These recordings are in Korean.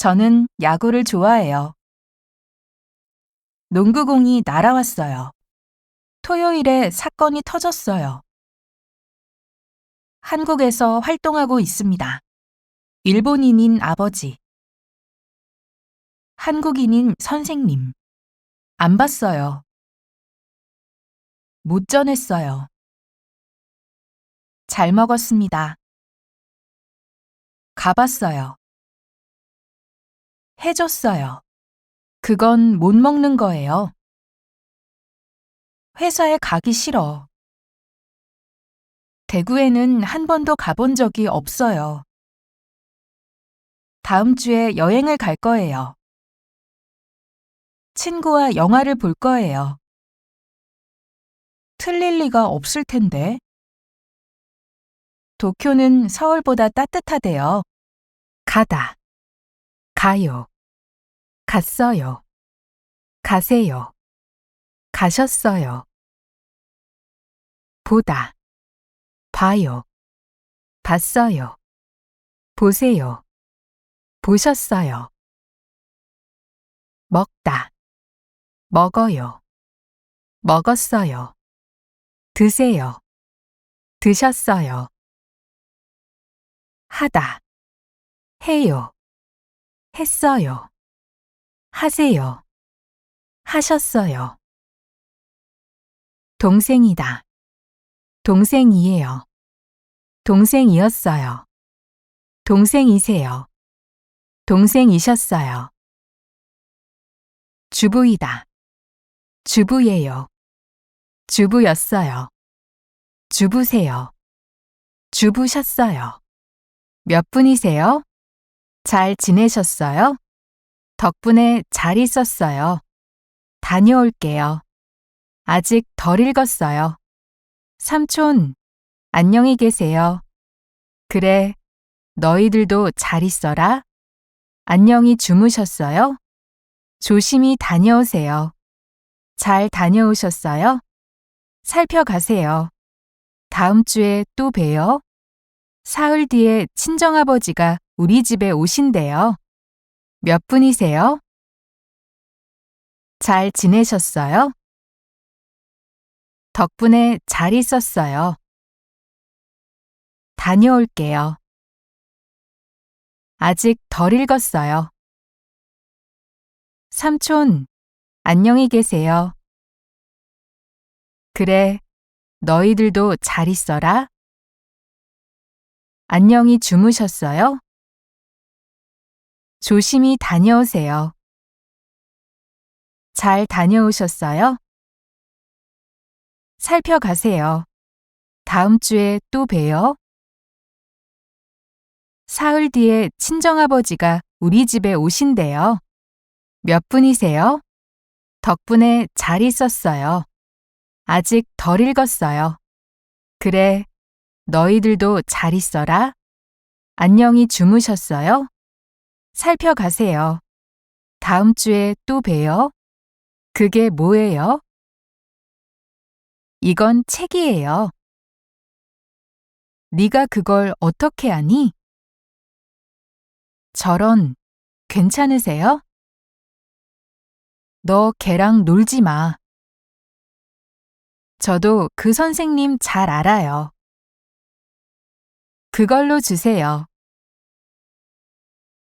저는 야구를 좋아해요. 농구공이 날아왔어요. 토요일에 사건이 터졌어요. 한국에서 활동하고 있습니다. 일본인인 아버지. 한국인인 선생님. 안 봤어요. 못 전했어요. 잘 먹었습니다. 가봤어요. 해줬어요. 그건 못 먹는 거예요. 회사에 가기 싫어. 대구에는 한 번도 가본 적이 없어요. 다음 주에 여행을 갈 거예요. 친구와 영화를 볼 거예요. 틀릴 리가 없을 텐데. 도쿄는 서울보다 따뜻하대요. 가다. 가요. 갔어요. 가세요. 가셨어요. 보다. 봐요. 봤어요. 보세요. 보셨어요. 먹다. 먹어요. 먹었어요. 드세요. 드셨어요. 하다. 해요. 했어요. 하세요. 하셨어요. 동생이다. 동생이에요. 동생이었어요. 동생이세요. 동생이셨어요. 주부이다. 주부예요. 주부였어요. 주부세요. 주부셨어요. 몇 분이세요? 잘 지내셨어요? 덕분에 잘 있었어요. 다녀올게요. 아직 덜 읽었어요. 삼촌, 안녕히 계세요. 그래, 너희들도 잘 있어라. 안녕히 주무셨어요? 조심히 다녀오세요. 잘 다녀오셨어요? 살펴가세요. 다음 주에 또 봬요. 사흘 뒤에 친정아버지가 우리 집에 오신대요. 몇 분이세요? 잘 지내셨어요? 덕분에 잘 있었어요. 다녀올게요. 아직 덜 읽었어요. 삼촌, 안녕히 계세요. 그래, 너희들도 잘 있어라. 안녕히 주무셨어요? 조심히 다녀오세요. 잘 다녀오셨어요? 살펴가세요. 다음 주에 또 봬요. 사흘 뒤에 친정아버지가 우리 집에 오신대요. 몇 분이세요? 덕분에 잘 있었어요. 아직 덜 읽었어요. 그래, 너희들도 잘 있어라. 안녕히 주무셨어요? 살펴가세요. 다음 주에 또 봬요. 그게 뭐예요? 이건 책이에요. 네가 그걸 어떻게 아니? 저런, 괜찮으세요? 너 걔랑 놀지 마. 저도 그 선생님 잘 알아요. 그걸로 주세요.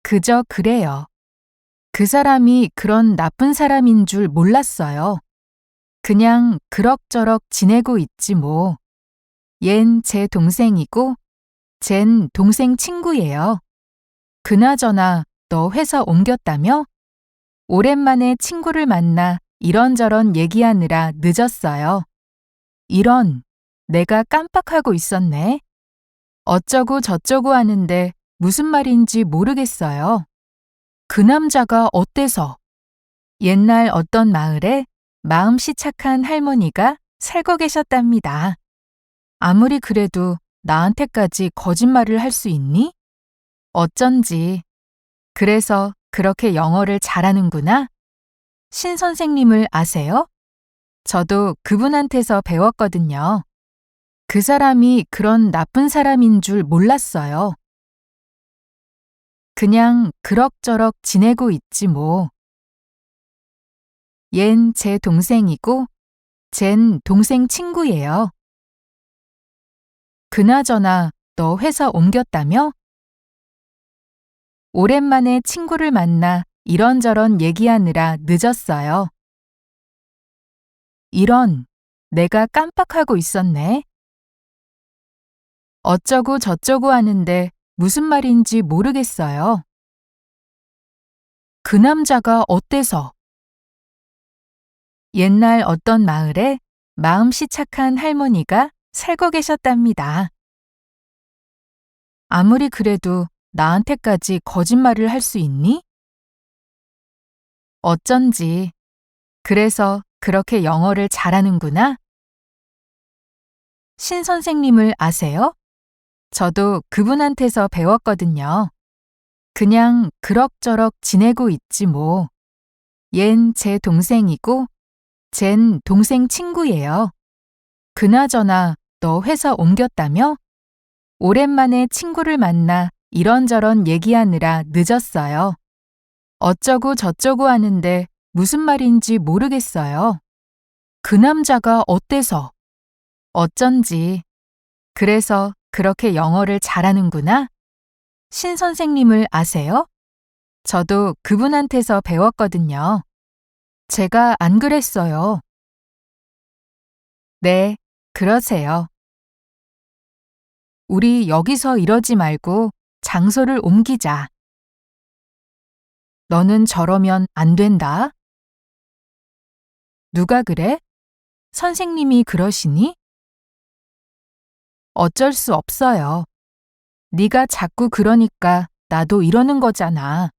그저 그래요. 그 사람이 그런 나쁜 사람인 줄 몰랐어요. 그냥 그럭저럭 지내고 있지 뭐. 얜 제 동생이고, 쟨 동생 친구예요. 그나저나 너 회사 옮겼다며? 오랜만에 친구를 만나 이런저런 얘기하느라 늦었어요. 이런, 내가 깜빡하고 있었네. 어쩌고 저쩌고 하는데 무슨 말인지 모르겠어요. 그 남자가 어때서? 옛날 어떤 마을에 마음씨 착한 할머니가 살고 계셨답니다. 아무리 그래도 나한테까지 거짓말을 할 수 있니? 어쩐지. 그래서 그렇게 영어를 잘하는구나. 신 선생님을 아세요? 저도 그분한테서 배웠거든요. 그 사람이 그런 나쁜 사람인 줄 몰랐어요. 그냥 그럭저럭 지내고 있지 뭐. 얜 제 동생이고, 쟨 동생 친구예요. 그나저나 너 회사 옮겼다며? 오랜만에 친구를 만나 이런저런 얘기하느라 늦었어요. 이런, 내가 깜빡하고 있었네. 어쩌고 저쩌고 하는데 무슨 말인지 모르겠어요. 그 남자가 어때서? 옛날 어떤 마을에 마음씨 착한 할머니가 살고 계셨답니다. 아무리 그래도 나한테까지 거짓말을 할 수 있니? 어쩐지. 그래서 그렇게 영어를 잘하는구나. 신 선생님을 아세요? 저도 그분한테서 배웠거든요. 그냥 그럭저럭 지내고 있지 뭐. 얜 제 동생이고, 쟨 동생 친구예요. 그나저나 너 회사 옮겼다며? 오랜만에 친구를 만나 이런저런 얘기하느라 늦었어요. 어쩌고 저쩌고 하는데 무슨 말인지 모르겠어요. 그 남자가 어때서? 어쩐지. 그래서 그렇게 영어를 잘하는구나. 신 선생님을 아세요? 저도 그분한테서 배웠거든요. 제가 안 그랬어요. 네, 그러세요. 우리 여기서 이러지 말고 장소를 옮기자. 너는 저러면 안 된다. 누가 그래? 선생님이 그러시니? 어쩔 수 없어요. 네가 자꾸 그러니까 나도 이러는 거잖아.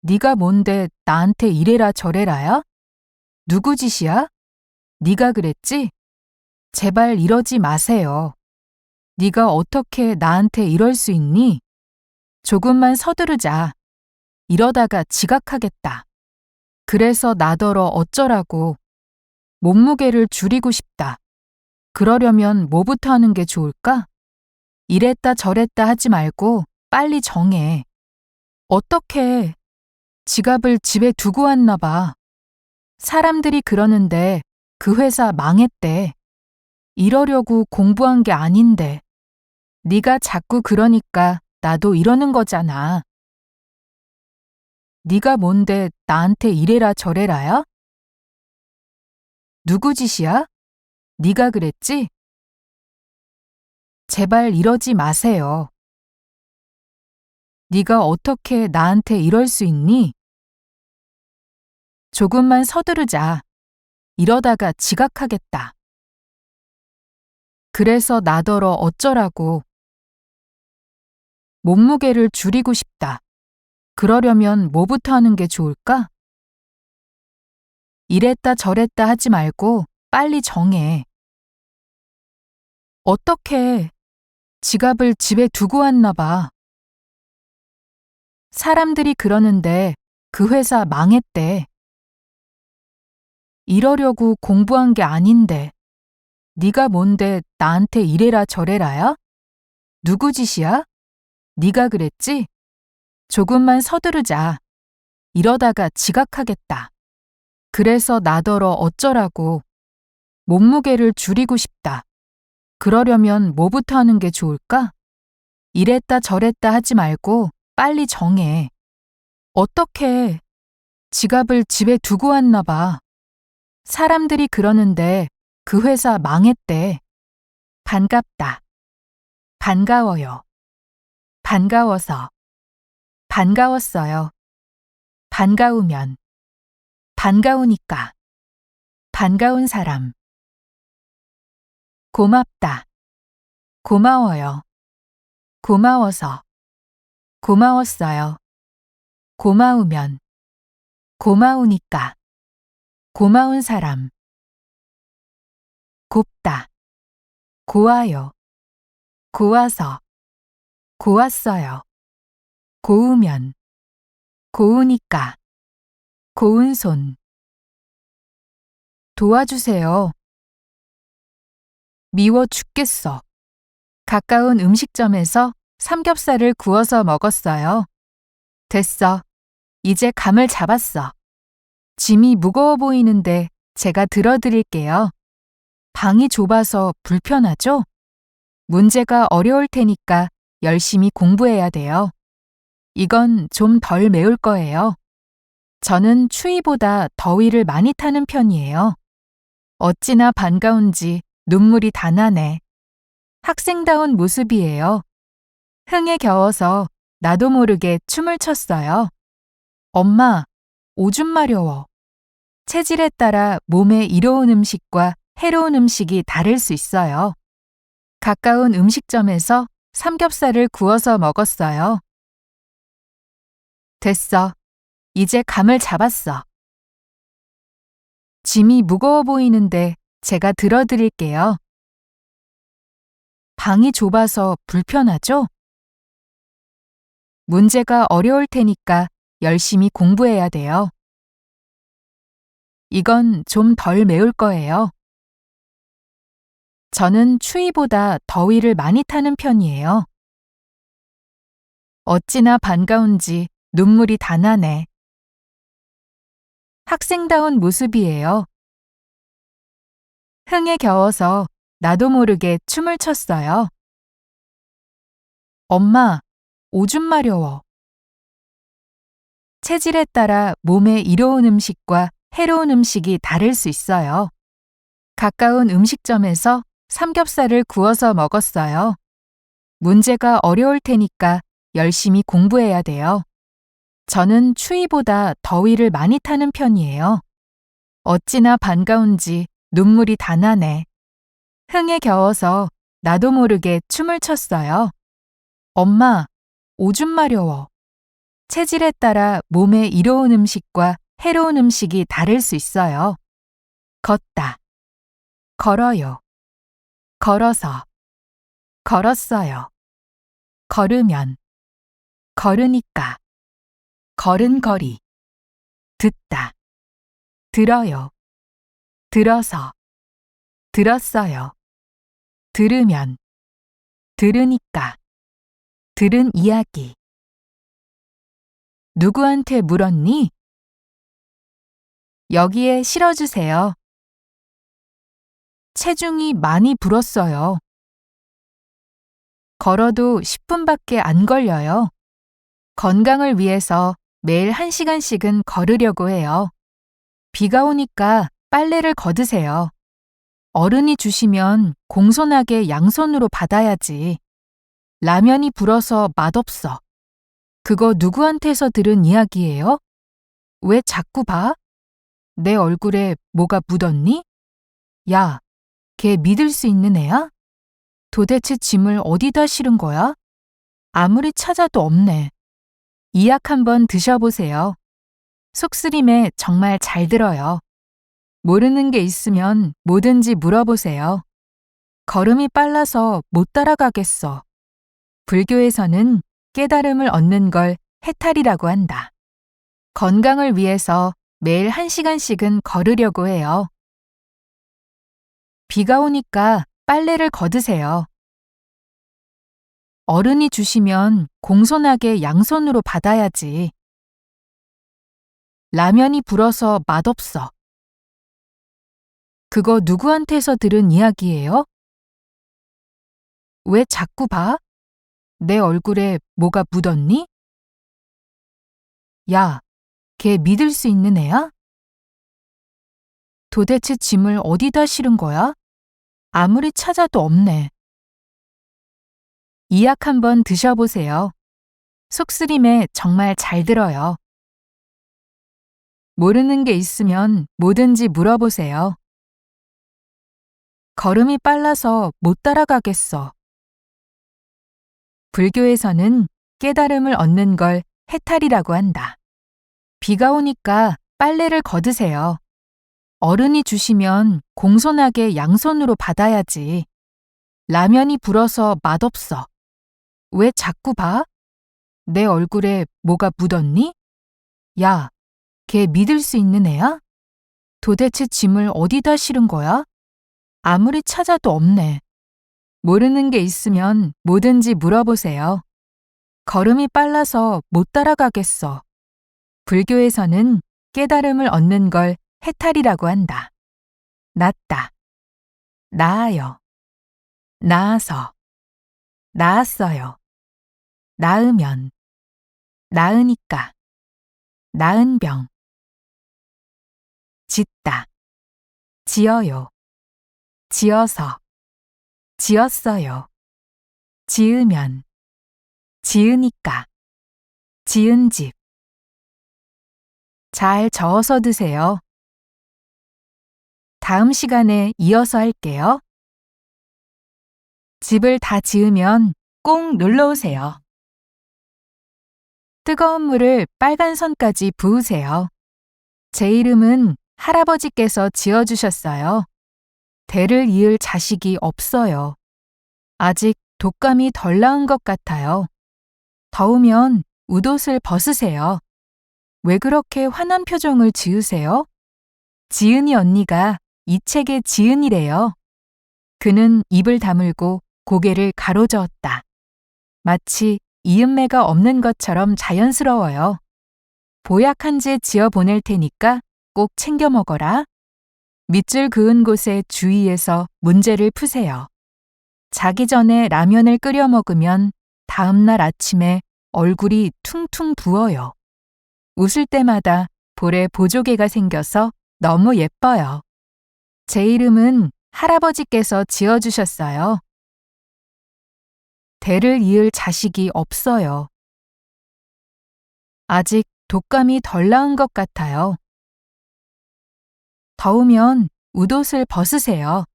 네가 뭔데 나한테 이래라 저래라야? 누구 짓이야? 네가 그랬지? 제발 이러지 마세요. 네가 어떻게 나한테 이럴 수 있니? 조금만 서두르자. 이러다가 지각하겠다. 그래서 나더러 어쩌라고. 몸무게를 줄이고 싶다. 그러려면 뭐부터 하는 게 좋을까? 이랬다 저랬다 하지 말고 빨리 정해. 어떻게 지갑을 집에 두고 왔나 봐. 사람들이 그러는데 그 회사 망했대. 이러려고 공부한 게 아닌데. 네가 자꾸 그러니까 나도 이러는 거잖아. 네가 뭔데 나한테 이래라 저래라야? 누구 짓이야? 네가 그랬지? 제발 이러지 마세요. 네가 어떻게 나한테 이럴 수 있니? 조금만 서두르자. 이러다가 지각하겠다. 그래서 나더러 어쩌라고. 몸무게를 줄이고 싶다. 그러려면 뭐부터 하는 게 좋을까? 이랬다 저랬다 하지 말고 빨리 정해. 어떻게 지갑을 집에 두고 왔나 봐. 사람들이 그러는데 그 회사 망했대. 이러려고 공부한 게 아닌데. 네가 뭔데 나한테 이래라 저래라야? 누구 짓이야? 네가 그랬지? 조금만 서두르자. 이러다가 지각하겠다. 그래서 나더러 어쩌라고. 몸무게를 줄이고 싶다. 그러려면 뭐부터 하는 게 좋을까? 이랬다 저랬다 하지 말고 빨리 정해. 어떻게 지갑을 집에 두고 왔나 봐. 사람들이 그러는데 그 회사 망했대. 반갑다. 반가워요. 반가워서. 반가웠어요. 반가우면. 반가우니까. 반가운 사람. 고맙다. 고마워요. 고마워서. 고마웠어요. 고마우면. 고마우니까. 고마운 사람. 곱다. 고와요. 고와서. 고왔어요. 고우면. 고우니까. 고운 손. 도와주세요. 미워 죽겠어. 가까운 음식점에서 삼겹살을 구워서 먹었어요. 됐어. 이제 감을 잡았어. 짐이 무거워 보이는데 제가 들어드릴게요. 방이 좁아서 불편하죠? 문제가 어려울 테니까 열심히 공부해야 돼요. 이건 좀 덜 매울 거예요. 저는 추위보다 더위를 많이 타는 편이에요. 어찌나 반가운지 눈물이 다 나네. 학생다운 모습이에요. 흥에 겨워서 나도 모르게 춤을 췄어요. 엄마, 오줌 마려워. 체질에 따라 몸에 이로운 음식과 해로운 음식이 다를 수 있어요. 가까운 음식점에서 삼겹살을 구워서 먹었어요. 됐어. 이제 감을 잡았어. 짐이 무거워 보이는데 제가 들어드릴게요. 방이 좁아서 불편하죠? 문제가 어려울 테니까 열심히 공부해야 돼요. 이건 좀 덜 매울 거예요. 저는 추위보다 더위를 많이 타는 편이에요. 어찌나 반가운지 눈물이 다 나네. 학생다운 모습이에요. 흥에 겨워서 나도 모르게 춤을 췄어요. 엄마, 오줌 마려워. 체질에 따라 몸에 이로운 음식과 해로운 음식이 다를 수 있어요. 가까운 음식점에서 삼겹살을 구워서 먹었어요. 문제가 어려울 테니까 열심히 공부해야 돼요. 저는 추위보다 더위를 많이 타는 편이에요. 어찌나 반가운지 눈물이 다 나네. 흥에 겨워서 나도 모르게 춤을 췄어요. 엄마, 오줌 마려워. 체질에 따라 몸에 이로운 음식과 해로운 음식이 다를 수 있어요. 걷다. 걸어요. 걸어서. 걸었어요. 걸으면. 걸으니까. 걸은거리. 듣다. 들어요. 들어서. 들었어요. 들으면. 들으니까. 들은 이야기. 누구한테 물었니? 여기에 실어주세요. 체중이 많이 불었어요. 걸어도 10분밖에 안 걸려요. 건강을 위해서 매일 1시간씩은 걸으려고 해요. 비가 오니까 빨래를 걷으세요. 어른이 주시면 공손하게 양손으로 받아야지. 라면이 불어서 맛없어. 그거 누구한테서 들은 이야기예요? 왜 자꾸 봐? 내 얼굴에 뭐가 묻었니? 야, 걔 믿을 수 있는 애야? 도대체 짐을 어디다 실은 거야? 아무리 찾아도 없네. 이 약 한번 드셔보세요. 속쓰림에 정말 잘 들어요. 모르는 게 있으면 뭐든지 물어보세요. 걸음이 빨라서 못 따라가겠어. 불교에서는 깨달음을 얻는 걸 해탈이라고 한다. 건강을 위해서 매일 1시간씩은 걸으려고 해요. 비가 오니까 빨래를 걷으세요. 어른이 주시면 공손하게 양손으로 받아야지. 라면이 불어서 맛없어. 그거 누구한테서 들은 이야기예요? 왜 자꾸 봐? 내 얼굴에 뭐가 묻었니? 야, 걔 믿을 수 있는 애야? 도대체 짐을 어디다 실은 거야? 아무리 찾아도 없네. 이 약 한번 드셔보세요. 속쓰림에 정말 잘 들어요. 모르는 게 있으면 뭐든지 물어보세요. 걸음이 빨라서 못 따라가겠어. 불교에서는 깨달음을 얻는 걸 해탈이라고 한다. 비가 오니까 빨래를 걷으세요. 어른이 주시면 공손하게 양손으로 받아야지. 라면이 불어서 맛없어. 왜 자꾸 봐? 내 얼굴에 뭐가 묻었니? 야, 걔 믿을 수 있는 애야? 도대체 짐을 어디다 실은 거야? 아무리 찾아도 없네. 모르는 게 있으면 뭐든지 물어보세요. 걸음이 빨라서 못 따라가겠어. 불교에서는 깨달음을 얻는 걸 해탈이라고 한다. 낫다, 나아요, 나아서, 나았어요, 나으면, 나으니까, 나은 병. 짓다, 지어요, 지어서, 지었어요, 지으면, 지으니까, 지은 집. 잘 저어서 드세요. 다음 시간에 이어서 할게요. 집을 다 지으면 꼭 놀러 오세요. 뜨거운 물을 빨간 선까지 부으세요. 제 이름은 할아버지께서 지어주셨어요. 대를 이을 자식이 없어요. 아직 독감이 덜 나은 것 같아요. 더우면 웃옷을 벗으세요. 왜 그렇게 화난 표정을 지으세요? 지은이 언니가 이 책의 지은이래요. 그는 입을 다물고 고개를 가로저었다. 마치 이음매가 없는 것처럼 자연스러워요. 보약 한 제 지어 보낼 테니까 꼭 챙겨 먹어라. 밑줄 그은 곳의 주위에서 문제를 푸세요. 자기 전에 라면을 끓여 먹으면 다음날 아침에 얼굴이 퉁퉁 부어요. 웃을 때마다 볼에 보조개가 생겨서 너무 예뻐요. 제 이름은 할아버지께서 지어주셨어요. 대를 이을 자식이 없어요. 아직 독감이 덜 나은 것 같아요. 더우면 웃옷을 벗으세요.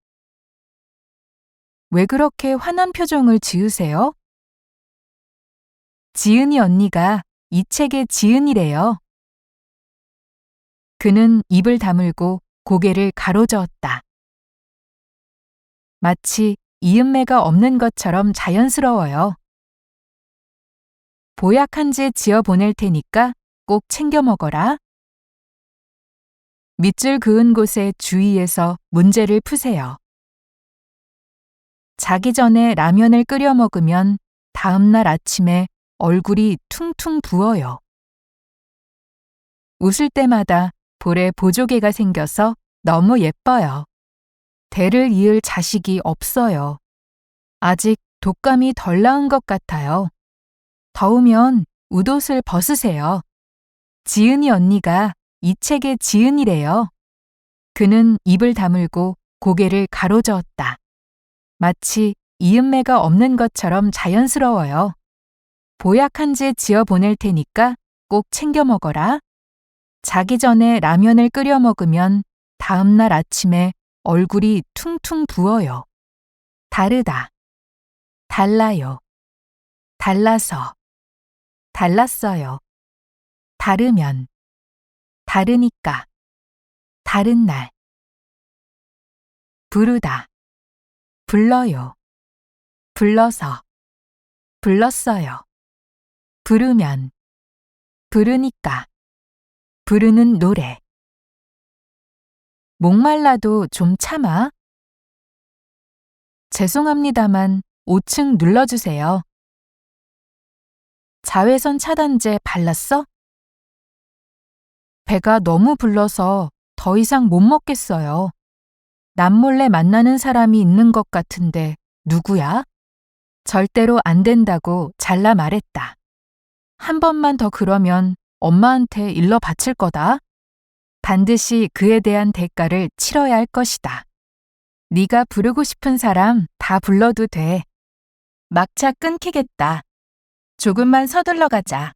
왜 그렇게 화난 표정을 지으세요? 지은이 언니가 이 책의 지은이래요. 그는 입을 다물고 고개를 가로저었다. 마치 이음매가 없는 것처럼 자연스러워요. 보약 한 제 지어 보낼 테니까 꼭 챙겨 먹어라. 밑줄 그은 곳의 주위에서 문제를 푸세요. 자기 전에 라면을 끓여 먹으면 다음날 아침에 얼굴이 퉁퉁 부어요. 웃을 때마다 볼에 보조개가 생겨서 너무 예뻐요. 대를 이을 자식이 없어요. 아직 독감이 덜 나은 것 같아요. 더우면 웃옷을 벗으세요. 지은이 언니가 이 책의 지은이래요. 그는 입을 다물고 고개를 가로저었다. 마치 이음매가 없는 것처럼 자연스러워요. 보약 한 제 지어 보낼 테니까 꼭 챙겨 먹어라. 자기 전에 라면을 끓여 먹으면 다음날 아침에 얼굴이 퉁퉁 부어요. 다르다, 달라요, 달라서, 달랐어요, 다르면, 다르니까, 다른 날. 부르다, 불러요, 불러서, 불렀어요. 부르면, 부르니까, 부르는 노래. 목말라도 좀 참아. 죄송합니다만 5층 눌러주세요. 자외선 차단제 발랐어? 배가 너무 불러서 더 이상 못 먹겠어요. 남몰래 만나는 사람이 있는 것 같은데 누구야? 절대로 안 된다고 잘라 말했다. 한 번만 더 그러면 엄마한테 일러 바칠 거다. 반드시 그에 대한 대가를 치러야 할 것이다. 네가 부르고 싶은 사람 다 불러도 돼. 막차 끊기겠다. 조금만 서둘러 가자.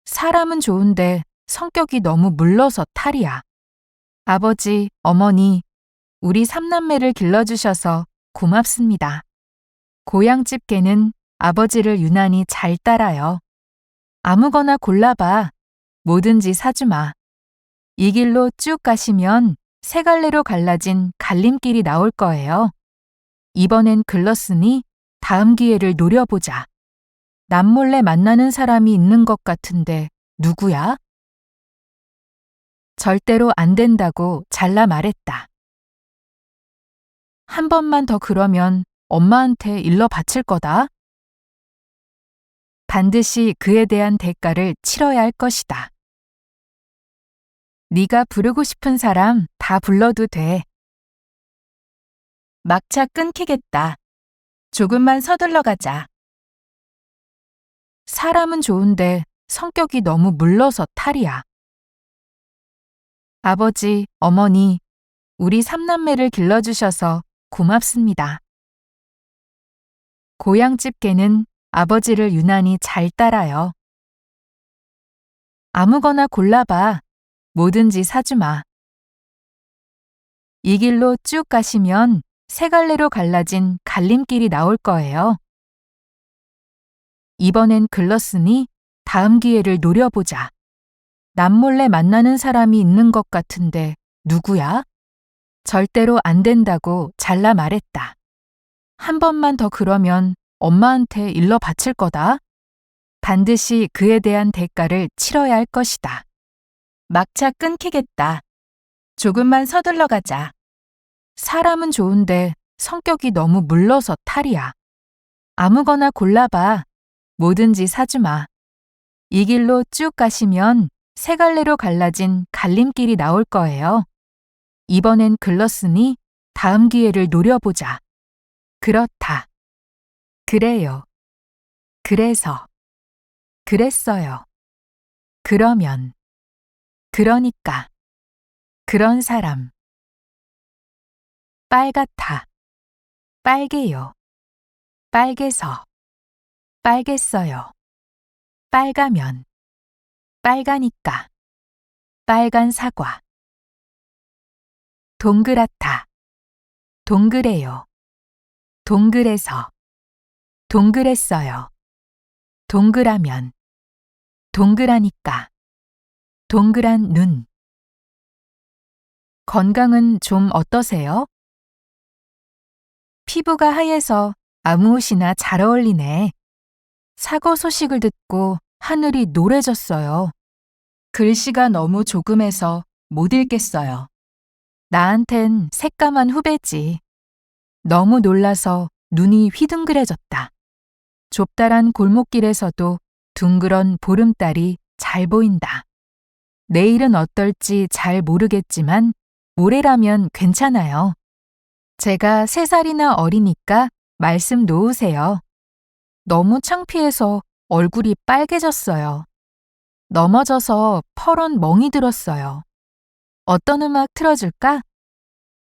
사람은 좋은데 성격이 너무 물러서 탈이야. 아버지, 어머니, 우리 삼남매를 길러주셔서 고맙습니다. 고향집 개는 아버지를 유난히 잘 따라요. 아무거나 골라봐. 뭐든지 사주마. 이 길로 쭉 가시면 세 갈래로 갈라진 갈림길이 나올 거예요. 이번엔 글렀으니 다음 기회를 노려보자. 남몰래 만나는 사람이 있는 것 같은데 누구야? 절대로 안 된다고 잘라 말했다. 한 번만 더 그러면 엄마한테 일러 바칠 거다. 반드시 그에 대한 대가를 치러야 할 것이다. 네가 부르고 싶은 사람 다 불러도 돼. 막차 끊기겠다. 조금만 서둘러 가자. 사람은 좋은데 성격이 너무 물러서 탈이야. 아버지, 어머니, 우리 삼남매를 길러주셔서 고맙습니다. 고향집 개는 아버지를 유난히 잘 따라요. 아무거나 골라봐. 뭐든지 사주마. 이 길로 쭉 가시면 세 갈래로 갈라진 갈림길이 나올 거예요. 이번엔 글렀으니 다음 기회를 노려보자. 남몰래 만나는 사람이 있는 것 같은데 누구야? 절대로 안 된다고 잘라 말했다. 한 번만 더 그러면 엄마한테 일러 바칠 거다. 반드시 그에 대한 대가를 치러야 할 것이다. 막차 끊기겠다. 조금만 서둘러 가자. 사람은 좋은데 성격이 너무 물러서 탈이야. 아무거나 골라봐. 뭐든지 사주마. 이 길로 쭉 가시면 세 갈래로 갈라진 갈림길이 나올 거예요. 이번엔 글렀으니 다음 기회를 노려보자. 그렇다. 그래요. 그래서. 그랬어요. 그러면. 그러니까. 그런 사람. 빨갛다. 빨개요. 빨개서. 빨겠어요. 빨가면. 빨가니까. 빨간 사과. 동그랗다. 동그래요. 동그래서. 동그랬어요. 동그라면. 동그라니까. 동그란 눈. 건강은 좀 어떠세요? 피부가 하얘서 아무 옷이나 잘 어울리네. 사고 소식을 듣고 하늘이 노래졌어요. 글씨가 너무 조금해서 못 읽겠어요. 나한텐 새까만 후배지. 너무 놀라서 눈이 휘둥그레졌다. 좁다란 골목길에서도 둥그런 보름달이 잘 보인다. 내일은 어떨지 잘 모르겠지만 모레라면 괜찮아요. 제가 3살이나 어리니까 말씀 놓으세요. 너무 창피해서 얼굴이 빨개졌어요. 넘어져서 펄은 멍이 들었어요. 어떤 음악 틀어줄까?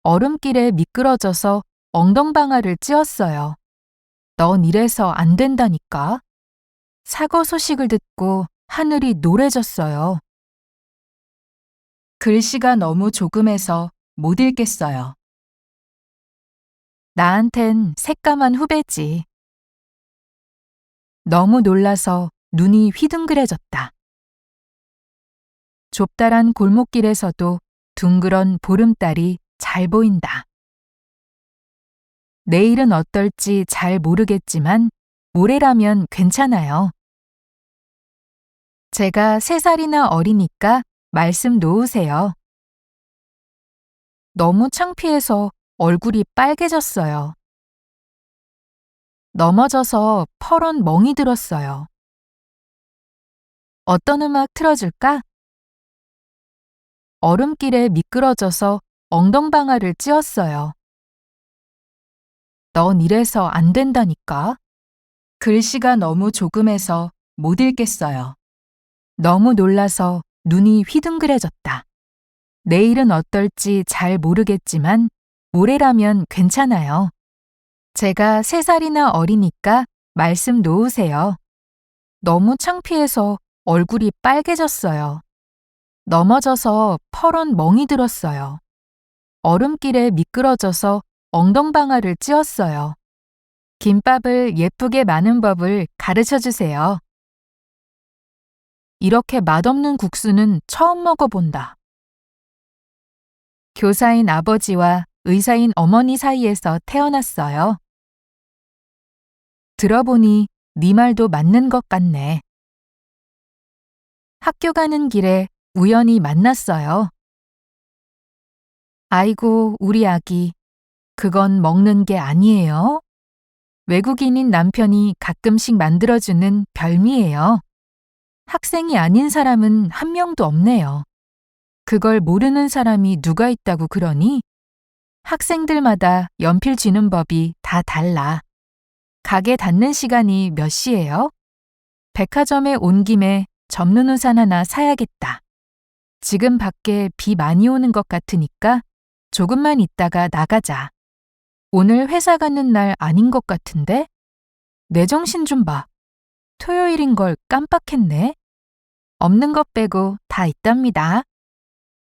얼음길에 미끄러져서 엉덩방아를 찧었어요. 넌 이래서 안 된다니까. 사고 소식을 듣고 하늘이 노래졌어요. 글씨가 너무 조금해서 못 읽겠어요. 나한텐 새까만 후배지. 너무 놀라서 눈이 휘둥그레졌다. 좁다란 골목길에서도 둥그런 보름달이 잘 보인다. 내일은 어떨지 잘 모르겠지만 모레라면 괜찮아요. 제가 3살이나 어리니까 말씀 놓으세요. 너무 창피해서 얼굴이 빨개졌어요. 넘어져서 펄은 멍이 들었어요. 어떤 음악 틀어줄까? 얼음길에 미끄러져서 엉덩방아를 찧었어요. 넌 이래서 안 된다니까. 글씨가 너무 조금해서 못 읽겠어요. 너무 놀라서 눈이 휘둥그레졌다. 내일은 어떨지 잘 모르겠지만 모레라면 괜찮아요. 제가 3살이나 어리니까 말씀 놓으세요. 너무 창피해서 얼굴이 빨개졌어요. 넘어져서 펄은 멍이 들었어요. 얼음길에 미끄러져서 엉덩방아를 찧었어요. 김밥을 예쁘게 마는 법을 가르쳐 주세요. 이렇게 맛없는 국수는 처음 먹어본다. 교사인 아버지와 의사인 어머니 사이에서 태어났어요. 들어보니 네 말도 맞는 것 같네. 학교 가는 길에 우연히 만났어요. 아이고, 우리 아기. 그건 먹는 게 아니에요. 외국인인 남편이 가끔씩 만들어주는 별미예요. 학생이 아닌 사람은 한 명도 없네요. 그걸 모르는 사람이 누가 있다고 그러니? 학생들마다 연필 쥐는 법이 다 달라. 가게 닫는 시간이 몇 시예요? 백화점에 온 김에 접는 우산 하나 사야겠다. 지금 밖에 비 많이 오는 것 같으니까 조금만 있다가 나가자. 오늘 회사 가는 날 아닌 것 같은데? 내 정신 좀 봐. 토요일인 걸 깜빡했네. 없는 것 빼고 다 있답니다.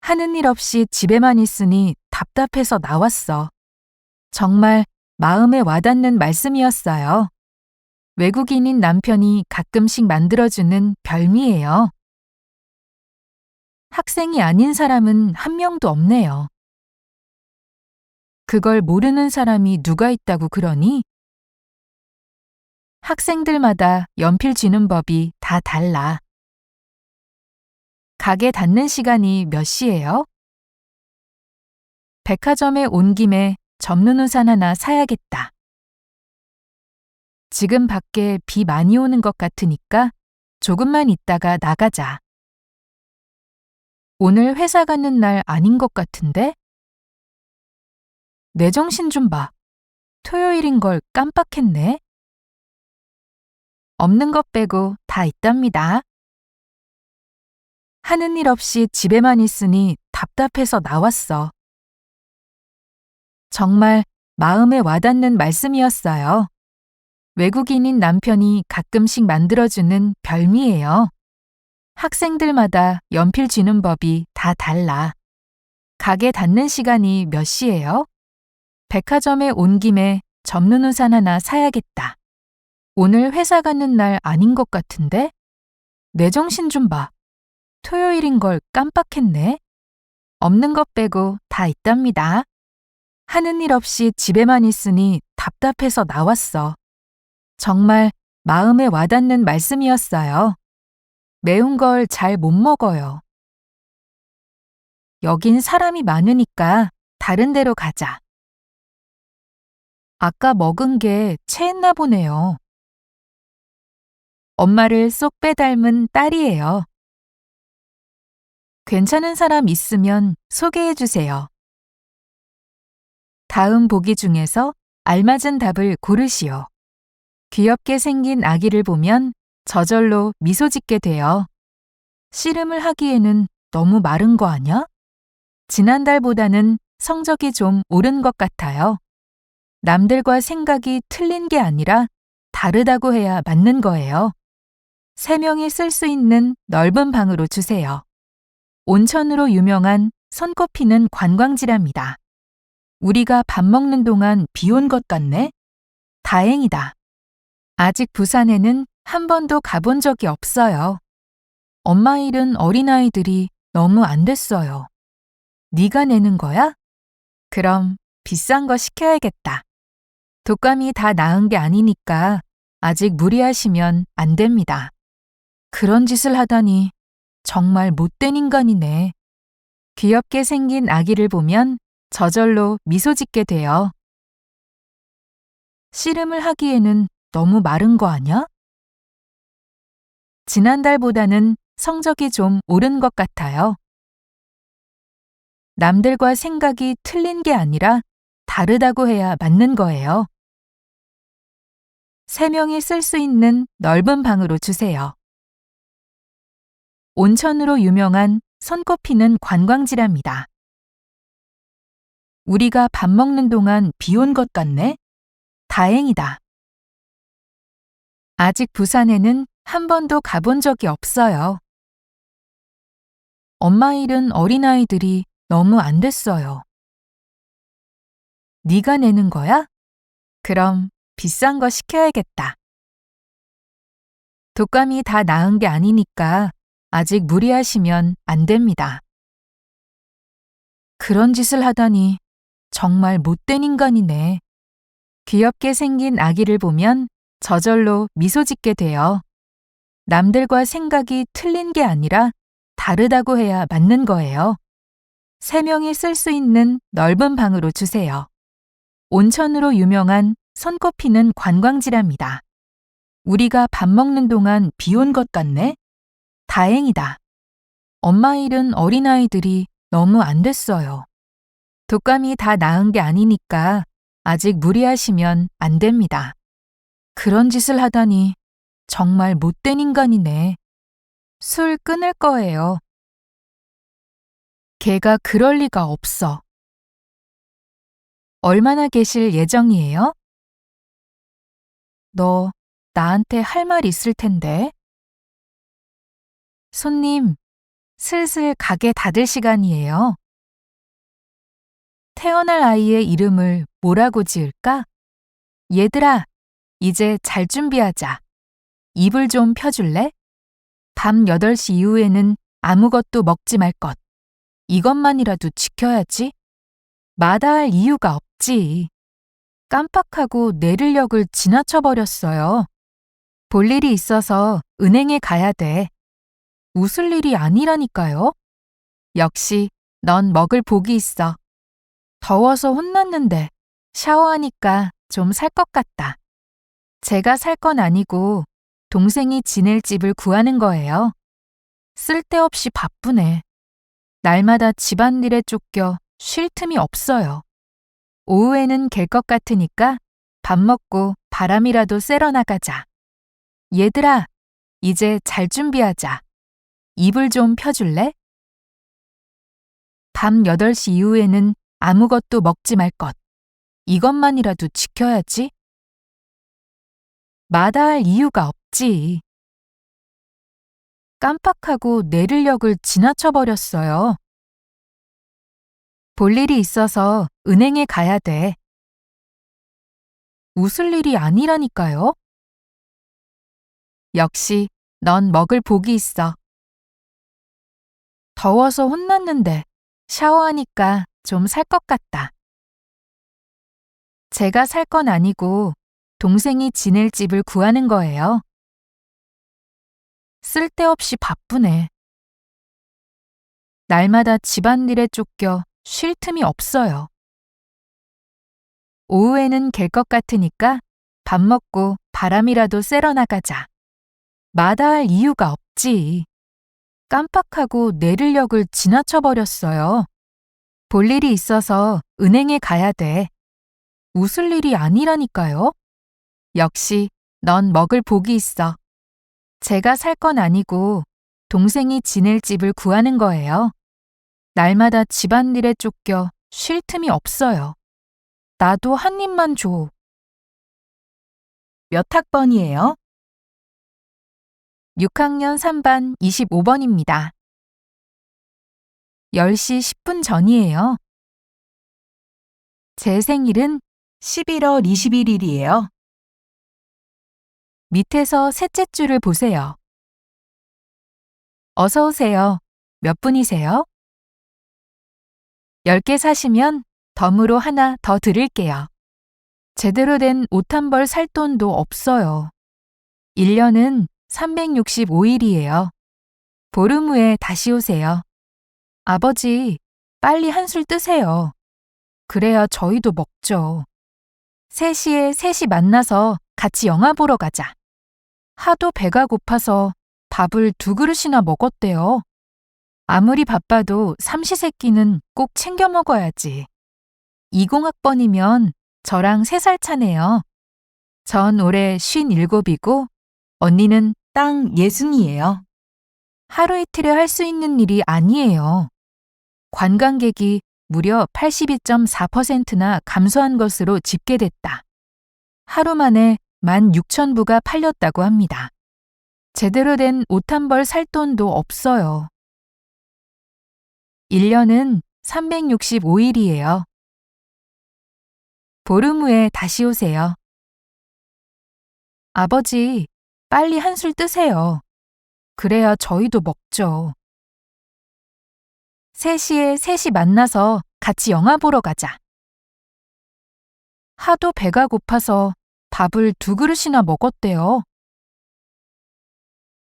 하는 일 없이 집에만 있으니 답답해서 나왔어. 정말 마음에 와닿는 말씀이었어요. 외국인인 남편이 가끔씩 만들어주는 별미예요. 학생이 아닌 사람은 한 명도 없네요. 그걸 모르는 사람이 누가 있다고 그러니? 학생들마다 연필 쥐는 법이 다 달라. 가게 닫는 시간이 몇 시예요? 백화점에 온 김에 접는 우산 하나 사야겠다. 지금 밖에 비 많이 오는 것 같으니까 조금만 있다가 나가자. 오늘 회사 가는 날 아닌 것 같은데? 내 정신 좀 봐. 토요일인 걸 깜빡했네. 없는 것 빼고 다 있답니다. 하는 일 없이 집에만 있으니 답답해서 나왔어. 정말 마음에 와닿는 말씀이었어요. 외국인인 남편이 가끔씩 만들어주는 별미예요. 학생들마다 연필 쥐는 법이 다 달라. 가게 닫는 시간이 몇 시예요? 백화점에 온 김에 접는 우산 하나 사야겠다. 오늘 회사 가는 날 아닌 것 같은데? 내 정신 좀 봐. 토요일인 걸 깜빡했네. 없는 것 빼고 다 있답니다. 하는 일 없이 집에만 있으니 답답해서 나왔어. 정말 마음에 와닿는 말씀이었어요. 매운 걸 잘 못 먹어요. 여긴 사람이 많으니까 다른 데로 가자. 아까 먹은 게 체했나 보네요. 엄마를 쏙 빼닮은 딸이에요. 괜찮은 사람 있으면 소개해 주세요. 다음 보기 중에서 알맞은 답을 고르시오. 귀엽게 생긴 아기를 보면 저절로 미소 짓게 돼요. 씨름을 하기에는 너무 마른 거 아냐? 지난달보다는 성적이 좀 오른 것 같아요. 남들과 생각이 틀린 게 아니라 다르다고 해야 맞는 거예요. 3명이 쓸 수 있는 넓은 방으로 주세요. 온천으로 유명한 손꼽히는 관광지랍니다. 우리가 밥 먹는 동안 비 온 것 같네? 다행이다. 아직 부산에는 한 번도 가본 적이 없어요. 엄마 일은 어린아이들이 너무 안 됐어요. 네가 내는 거야? 그럼 비싼 거 시켜야겠다. 독감이 다 나은 게 아니니까 아직 무리하시면 안 됩니다. 그런 짓을 하다니 정말 못된 인간이네. 귀엽게 생긴 아기를 보면 저절로 미소 짓게 돼요. 씨름을 하기에는 너무 마른 거 아냐? 지난달보다는 성적이 좀 오른 것 같아요. 남들과 생각이 틀린 게 아니라 다르다고 해야 맞는 거예요. 3명이 쓸 수 있는 넓은 방으로 주세요. 온천으로 유명한 손꼽히는 관광지랍니다. 우리가 밥 먹는 동안 비 온 것 같네? 다행이다. 아직 부산에는 한 번도 가본 적이 없어요. 엄마 일은 어린아이들이 너무 안 됐어요. 네가 내는 거야? 그럼 비싼 거 시켜야겠다. 독감이 다 나은 게 아니니까 아직 무리하시면 안 됩니다. 그런 짓을 하다니 정말 못된 인간이네. 귀엽게 생긴 아기를 보면 저절로 미소 짓게 돼요. 남들과 생각이 틀린 게 아니라 다르다고 해야 맞는 거예요. 3명이 쓸 수 있는 넓은 방으로 주세요. 온천으로 유명한 손꼽히는 관광지랍니다. 우리가 밥 먹는 동안 비 온 것 같네? 다행이다. 엄마 일은 어린아이들이 너무 안 됐어요. 독감이 다 나은 게 아니니까 아직 무리하시면 안 됩니다. 그런 짓을 하다니 정말 못된 인간이네. 술 끊을 거예요. 걔가 그럴 리가 없어. 얼마나 계실 예정이에요? 너 나한테 할 말 있을 텐데. 손님, 슬슬 가게 닫을 시간이에요. 태어날 아이의 이름을 뭐라고 지을까? 얘들아, 이제 잘 준비하자. 이불 좀 펴줄래? 밤 8시 이후에는 아무것도 먹지 말 것. 이것만이라도 지켜야지. 마다할 이유가 없지. 깜빡하고 내를역을 지나쳐버렸어요. 볼 일이 있어서 은행에 가야 돼. 웃을 일이 아니라니까요. 역시 넌 먹을 복이 있어. 더워서 혼났는데 샤워하니까 좀 살 것 같다. 제가 살 건 아니고 동생이 지낼 집을 구하는 거예요. 쓸데없이 바쁘네. 날마다 집안일에 쫓겨 쉴 틈이 없어요. 오후에는 갤 것 같으니까 밥 먹고 바람이라도 쐬러 나가자. 얘들아, 이제 잘 준비하자. 이불 좀 펴줄래? 밤 8시 이후에는 아무것도 먹지 말 것. 이것만이라도 지켜야지. 마다할 이유가 없지. 깜빡하고 내를역을 지나쳐버렸어요. 볼 일이 있어서 은행에 가야 돼. 웃을 일이 아니라니까요. 역시 넌 먹을 복이 있어. 더워서 혼났는데 샤워하니까 좀 살 것 같다. 제가 살 건 아니고 동생이 지낼 집을 구하는 거예요. 쓸데없이 바쁘네. 날마다 집안일에 쫓겨 쉴 틈이 없어요. 오후에는 갤 것 같으니까 밥 먹고 바람이라도 쐬러 나가자. 마다할 이유가 없지. 깜빡하고 내를역을 지나쳐버렸어요. 볼 일이 있어서 은행에 가야 돼. 웃을 일이 아니라니까요. 역시 넌 먹을 복이 있어. 제가 살 건 아니고 동생이 지낼 집을 구하는 거예요. 날마다 집안일에 쫓겨 쉴 틈이 없어요. 나도 한 입만 줘. 몇 학번이에요? 6학년 3반 25번입니다. 10시 10분 전이에요. 제 생일은 11월 21일이에요. 밑에서 셋째 줄을 보세요. 어서 오세요. 몇 분이세요? 10개 사시면 덤으로 하나 더 드릴게요. 제대로 된 옷 한 벌 살 돈도 없어요. 1년은 365일이에요. 보름 후에 다시 오세요. 아버지, 빨리 한술 뜨세요. 그래야 저희도 먹죠. 3시에 셋이 만나서 같이 영화 보러 가자. 하도 배가 고파서 밥을 2그릇이나 먹었대요. 아무리 바빠도 삼시세끼는 꼭 챙겨 먹어야지. 20학번이면 저랑 3살 차네요. 전 올해 57이고 언니는 딱 60이에요. 하루 이틀에 할 수 있는 일이 아니에요. 관광객이 무려 82.4%나 감소한 것으로 집계됐다. 하루 만에 16,000부가 팔렸다고 합니다. 제대로 된 옷 한 벌 살 돈도 없어요. 1년은 365일이에요. 보름 후에 다시 오세요. 아버지, 빨리 한술 뜨세요. 그래야 저희도 먹죠. 3시에 셋이 만나서 같이 영화 보러 가자. 하도 배가 고파서 밥을 2그릇이나 먹었대요.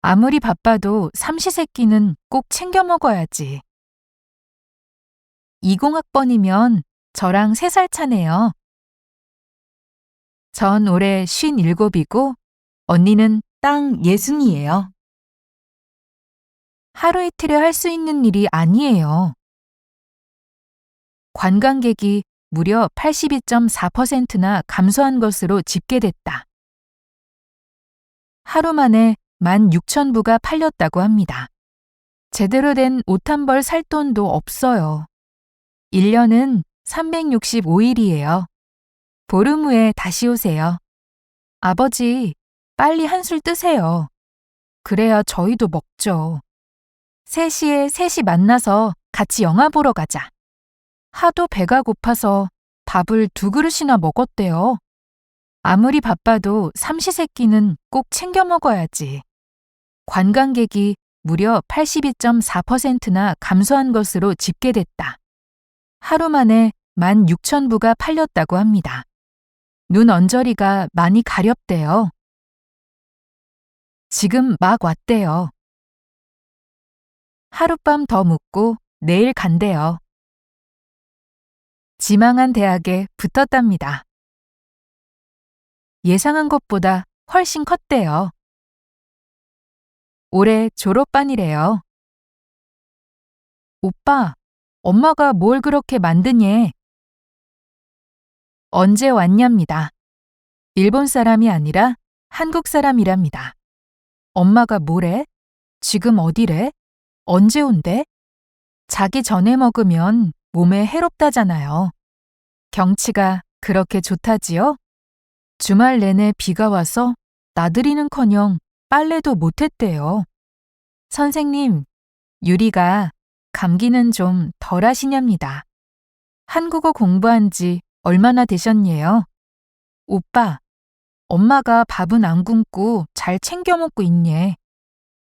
아무리 바빠도 삼시세끼는 꼭 챙겨 먹어야지. 20학번이면 저랑 3살 차네요. 전 올해 57이고 언니는 땅 60이에요. 하루 이틀에 할 수 있는 일이 아니에요. 관광객이 무려 82.4%나 감소한 것으로 집계됐다. 하루 만에 16,000부가 팔렸다고 합니다. 제대로 된 옷 한 벌 살 돈도 없어요. 1년은 365일이에요. 보름 후에 다시 오세요. 아버지, 빨리 한술 뜨세요. 그래야 저희도 먹죠. 3시에 셋이 만나서 같이 영화 보러 가자. 하도 배가 고파서 밥을 2그릇이나 먹었대요. 아무리 바빠도 삼시세끼는 꼭 챙겨 먹어야지. 관광객이 무려 82.4%나 감소한 것으로 집계됐다. 하루 만에 16,000부가 팔렸다고 합니다. 눈 언저리가 많이 가렵대요. 지금 막 왔대요. 하룻밤 더 묵고 내일 간대요. 지망한 대학에 붙었답니다. 예상한 것보다 훨씬 컸대요. 올해 졸업반이래요. 오빠, 엄마가 뭘 그렇게 만드니? 언제 왔냐입니다. 일본 사람이 아니라 한국 사람이랍니다. 엄마가 뭐래? 지금 어디래? 언제 온대? 자기 전에 먹으면 몸에 해롭다잖아요. 경치가 그렇게 좋다지요? 주말 내내 비가 와서 나들이는커녕 빨래도 못했대요. 선생님, 유리가 감기는 좀 덜 하시냐입니다. 한국어 공부한 지 얼마나 되셨니요? 오빠, 엄마가 밥은 안 굶고 잘 챙겨 먹고 있니?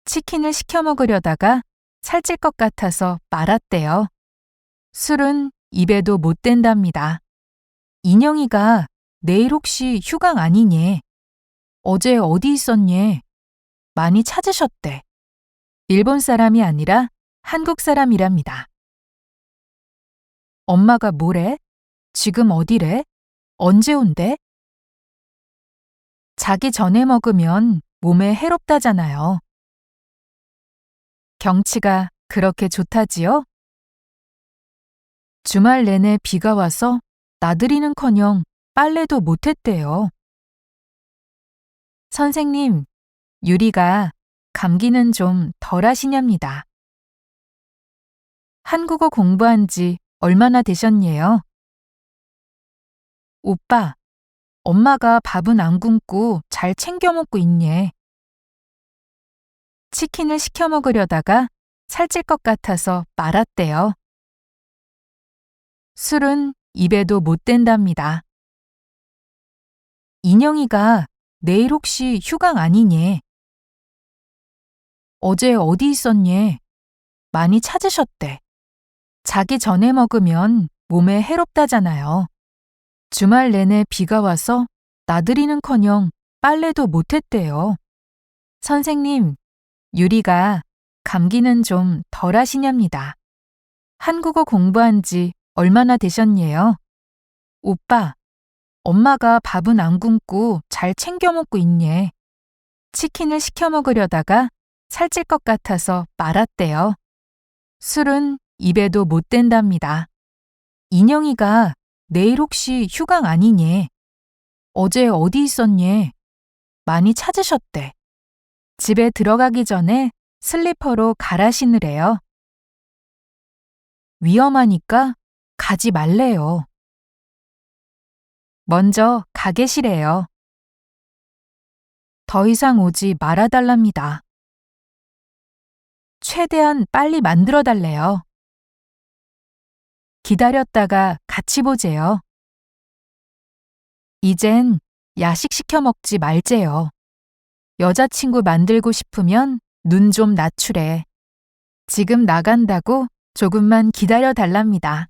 치킨을 시켜 먹으려다가 살찔 것 같아서 말았대요. 술은 입에도 못 댄답니다. 인영이가 내일 혹시 휴강 아니니? 어제 어디 있었니? 많이 찾으셨대. 일본 사람이 아니라 한국 사람이랍니다. 엄마가 뭐래? 지금 어디래? 언제 온대? 자기 전에 먹으면 몸에 해롭다잖아요. 경치가 그렇게 좋다지요? 주말 내내 비가 와서 나들이는커녕 빨래도 못했대요. 선생님, 유리가 감기는 좀 덜 하시냐입니다. 한국어 공부한 지 얼마나 되셨니요? 오빠, 엄마가 밥은 안 굶고 잘 챙겨 먹고 있니? 치킨을 시켜 먹으려다가 살찔 것 같아서 말았대요. 술은 입에도 못 댄답니다. 인영이가 내일 혹시 휴강 아니니? 어제 어디 있었니? 많이 찾으셨대. 자기 전에 먹으면 몸에 해롭다잖아요. 주말 내내 비가 와서 나들이는커녕 빨래도 못했대요. 선생님, 유리가 감기는 좀 덜 하시냐입니다. 한국어 공부한 지 얼마나 되셨니요? 오빠, 엄마가 밥은 안 굶고 잘 챙겨 먹고 있니? 치킨을 시켜 먹으려다가 살찔 것 같아서 말았대요. 술은 입에도 못 댄답니다. 인영이가 내일 혹시 휴강 아니니? 어제 어디 있었니? 많이 찾으셨대. 집에 들어가기 전에 슬리퍼로 갈아 신으래요. 위험하니까 가지 말래요. 먼저 가 계시래요. 더 이상 오지 말아달랍니다. 최대한 빨리 만들어 달래요. 기다렸다가 같이 보재요. 이젠 야식 시켜 먹지 말재요. 여자친구 만들고 싶으면 눈 좀 낮추래. 지금 나간다고 조금만 기다려 달랍니다.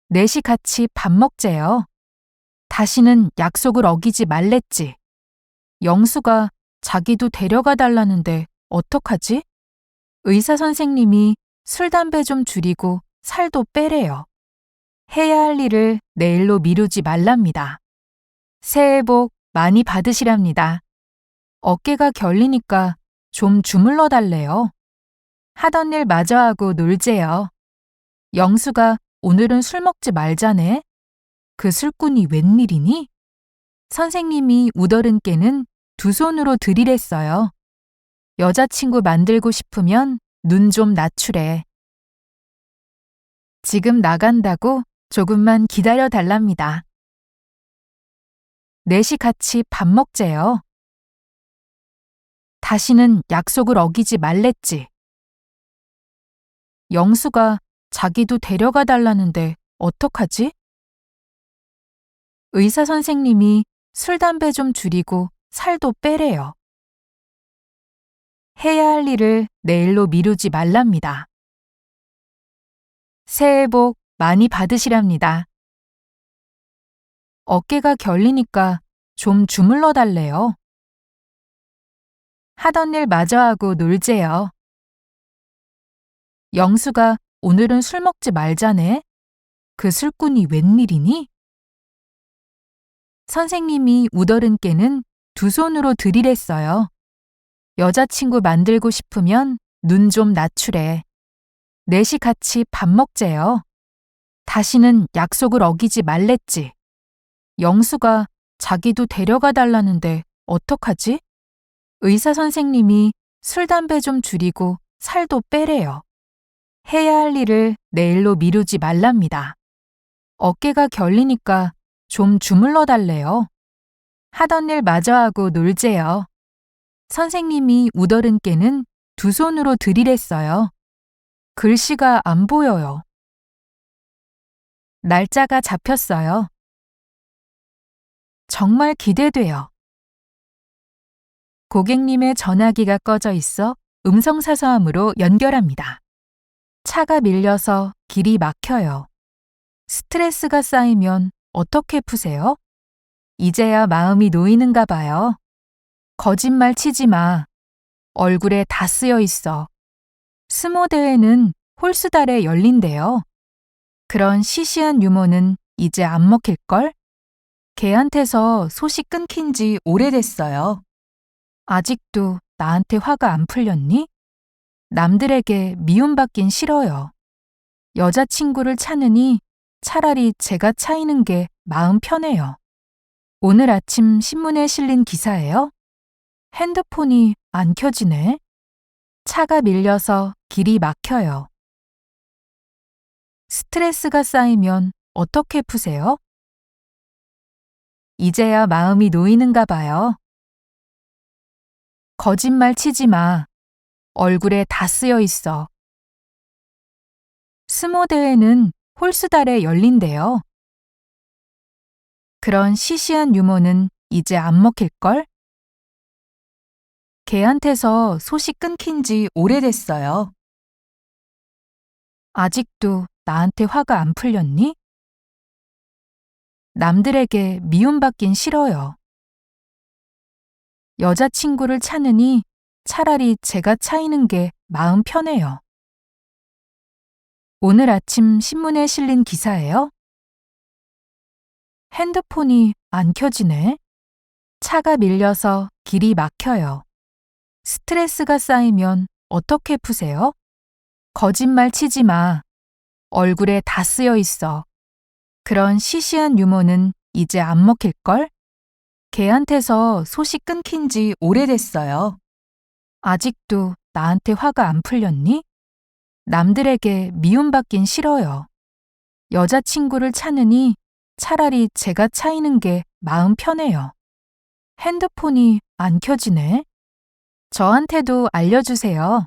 넷이 같이 밥 먹재요. 다시는 약속을 어기지 말랬지. 영수가 자기도 데려가 달라는데 어떡하지? 의사 선생님이 술, 담배 좀 줄이고 살도 빼래요. 해야 할 일을 내일로 미루지 말랍니다. 새해 복 많이 받으시랍니다. 어깨가 결리니까 좀 주물러 달래요. 하던 일 마저 하고 놀재요. 영수가 오늘은 술 먹지 말자네. 그 술꾼이 웬일이니? 선생님이 우더른께는 두 손으로 들이랬어요. 여자친구 만들고 싶으면 눈 좀 낮추래. 지금 나간다고 조금만 기다려 달랍니다. 넷이 같이 밥 먹재요. 다시는 약속을 어기지 말랬지. 영수가 자기도 데려가 달라는데 어떡하지? 의사 선생님이 술, 담배 좀 줄이고 살도 빼래요. 해야 할 일을 내일로 미루지 말랍니다. 새해 복 많이 받으시랍니다. 어깨가 결리니까 좀 주물러 달래요. 하던 일 마저 하고 놀재요. 영수가 오늘은 술 먹지 말자네. 그 술꾼이 웬일이니? 선생님이 우더른께는 두 손으로 들이랬어요. 여자친구 만들고 싶으면 눈 좀 낮추래. 넷이 같이 밥 먹재요. 다시는 약속을 어기지 말랬지. 영수가 자기도 데려가 달라는데 어떡하지? 의사 선생님이 술, 담배 좀 줄이고 살도 빼래요. 해야 할 일을 내일로 미루지 말랍니다. 어깨가 결리니까 좀 주물러 달래요. 하던 일 마저 하고 놀재요. 선생님이 우더른께는 두 손으로 들이랬어요. 글씨가 안 보여요. 날짜가 잡혔어요. 정말 기대돼요. 고객님의 전화기가 꺼져 있어 음성사서함으로 연결합니다. 차가 밀려서 길이 막혀요. 스트레스가 쌓이면 어떻게 푸세요? 이제야 마음이 놓이는가 봐요. 거짓말 치지 마. 얼굴에 다 쓰여 있어. 스모 대회는 홀수달에 열린대요. 그런 시시한 유머는 이제 안 먹힐걸? 걔한테서 소식 끊긴 지 오래됐어요. 아직도 나한테 화가 안 풀렸니? 남들에게 미움받긴 싫어요. 여자친구를 찾으니 차라리 제가 차이는 게 마음 편해요. 오늘 아침 신문에 실린 기사예요? 핸드폰이 안 켜지네. 차가 밀려서 길이 막혀요. 스트레스가 쌓이면 어떻게 푸세요? 이제야 마음이 놓이는가 봐요. 거짓말 치지 마. 얼굴에 다 쓰여 있어. 스모 대회는 홀수달에 열린대요. 그런 시시한 유머는 이제 안 먹힐걸? 걔한테서 소식 끊긴 지 오래됐어요. 아직도 나한테 화가 안 풀렸니? 남들에게 미움받긴 싫어요. 여자친구를 찾으니 차라리 제가 차이는 게 마음 편해요. 오늘 아침 신문에 실린 기사예요? 핸드폰이 안 켜지네. 차가 밀려서 길이 막혀요. 스트레스가 쌓이면 어떻게 푸세요? 거짓말 치지 마. 얼굴에 다 쓰여 있어. 그런 시시한 유머는 이제 안 먹힐걸? 걔한테서 소식 끊긴 지 오래됐어요. 아직도 나한테 화가 안 풀렸니? 남들에게 미움받긴 싫어요. 여자친구를 찾으니 차라리 제가 차이는 게 마음 편해요. 핸드폰이 안 켜지네. 저한테도 알려주세요.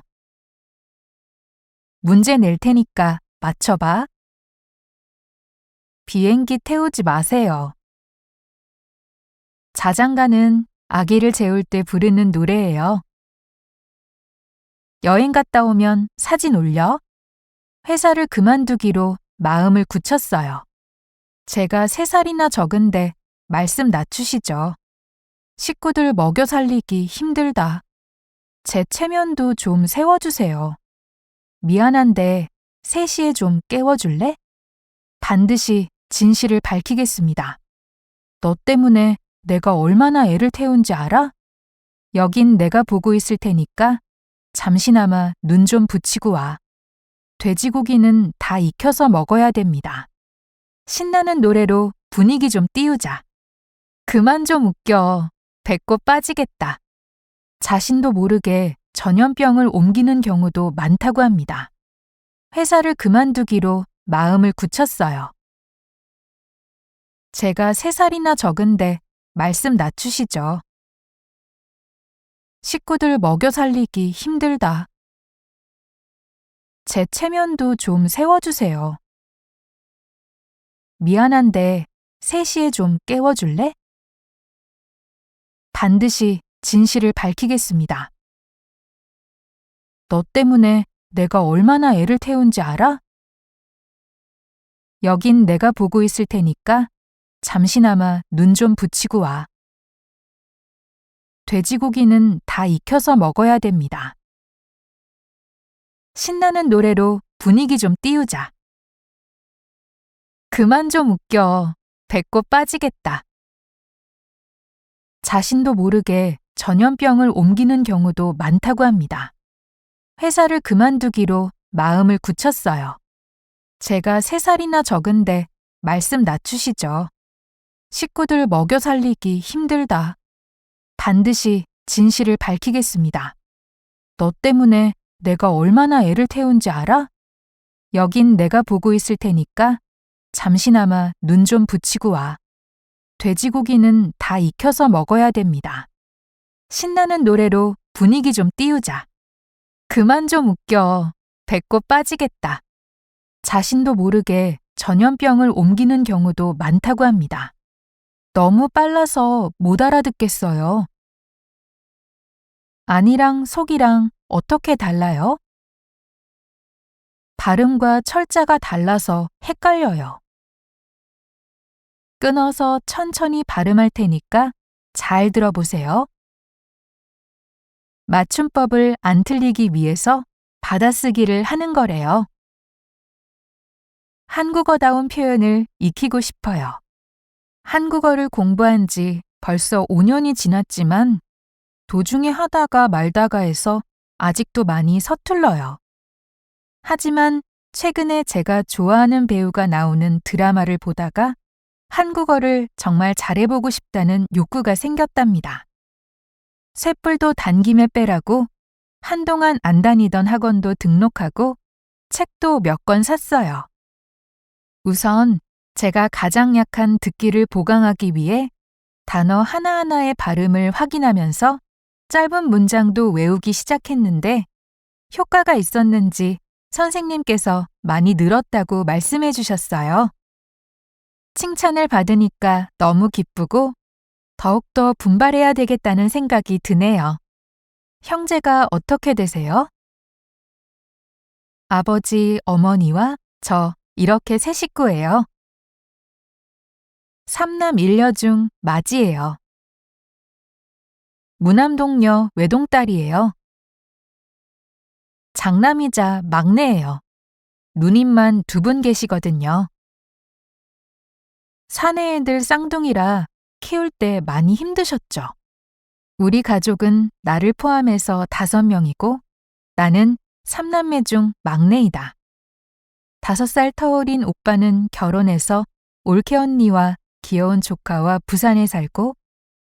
문제 낼 테니까 맞춰봐. 비행기 태우지 마세요. 자장가는 아기를 재울 때 부르는 노래예요. 여행 갔다 오면 사진 올려. 회사를 그만두기로 마음을 굳혔어요. 제가 3살이나 적은데 말씀 낮추시죠. 식구들 먹여 살리기 힘들다. 제 체면도 좀 세워주세요. 미안한데 3시에 좀 깨워줄래? 반드시 진실을 밝히겠습니다. 너 때문에 내가 얼마나 애를 태운지 알아? 여긴 내가 보고 있을 테니까 잠시나마 눈 좀 붙이고 와. 돼지고기는 다 익혀서 먹어야 됩니다. 신나는 노래로 분위기 좀 띄우자. 그만 좀 웃겨. 배꼽 빠지겠다. 자신도 모르게 전염병을 옮기는 경우도 많다고 합니다. 회사를 그만두기로 마음을 굳혔어요. 제가 3살이나 적은데 말씀 낮추시죠. 식구들 먹여 살리기 힘들다. 제 체면도 좀 세워주세요. 미안한데 3시에 좀 깨워줄래? 반드시 진실을 밝히겠습니다. 너 때문에 내가 얼마나 애를 태운지 알아? 여긴 내가 보고 있을 테니까 잠시나마 눈 좀 붙이고 와. 돼지고기는 다 익혀서 먹어야 됩니다. 신나는 노래로 분위기 좀 띄우자. 그만 좀 웃겨. 배꼽 빠지겠다. 자신도 모르게 전염병을 옮기는 경우도 많다고 합니다. 회사를 그만두기로 마음을 굳혔어요. 제가 3살이나 적은데 말씀 낮추시죠. 식구들 먹여 살리기 힘들다. 반드시 진실을 밝히겠습니다. 너 때문에 내가 얼마나 애를 태운지 알아? 여긴 내가 보고 있을 테니까 잠시나마 눈 좀 붙이고 와. 돼지고기는 다 익혀서 먹어야 됩니다. 신나는 노래로 분위기 좀 띄우자. 그만 좀 웃겨. 배꼽 빠지겠다. 자신도 모르게 전염병을 옮기는 경우도 많다고 합니다. 너무 빨라서 못 알아듣겠어요. 안이랑 속이랑 어떻게 달라요? 발음과 철자가 달라서 헷갈려요. 끊어서 천천히 발음할 테니까 잘 들어보세요. 맞춤법을 안 틀리기 위해서 받아쓰기를 하는 거래요. 한국어다운 표현을 익히고 싶어요. 한국어를 공부한 지 벌써 5년이 지났지만 도중에 하다가 말다가 해서 아직도 많이 서툴러요. 하지만 최근에 제가 좋아하는 배우가 나오는 드라마를 보다가 한국어를 정말 잘해보고 싶다는 욕구가 생겼답니다. 쇳불도 단김에 빼라고 한동안 안 다니던 학원도 등록하고 책도 몇 권 샀어요. 우선 제가 가장 약한 듣기를 보강하기 위해 단어 하나하나의 발음을 확인하면서 짧은 문장도 외우기 시작했는데 효과가 있었는지 선생님께서 많이 늘었다고 말씀해 주셨어요. 칭찬을 받으니까 너무 기쁘고 더욱더 분발해야 되겠다는 생각이 드네요. 형제가 어떻게 되세요? 아버지, 어머니와 저 이렇게 3식구예요. 3남 1녀 중 맞이예요. 무남동녀 외동딸이에요. 장남이자 막내예요. 누님만 2분 계시거든요. 사내 애들 쌍둥이라 키울 때 많이 힘드셨죠? 우리 가족은 나를 포함해서 5명이고 나는 3남매 중 막내이다. 5살 터울인 오빠는 결혼해서 올케 언니와 귀여운 조카와 부산에 살고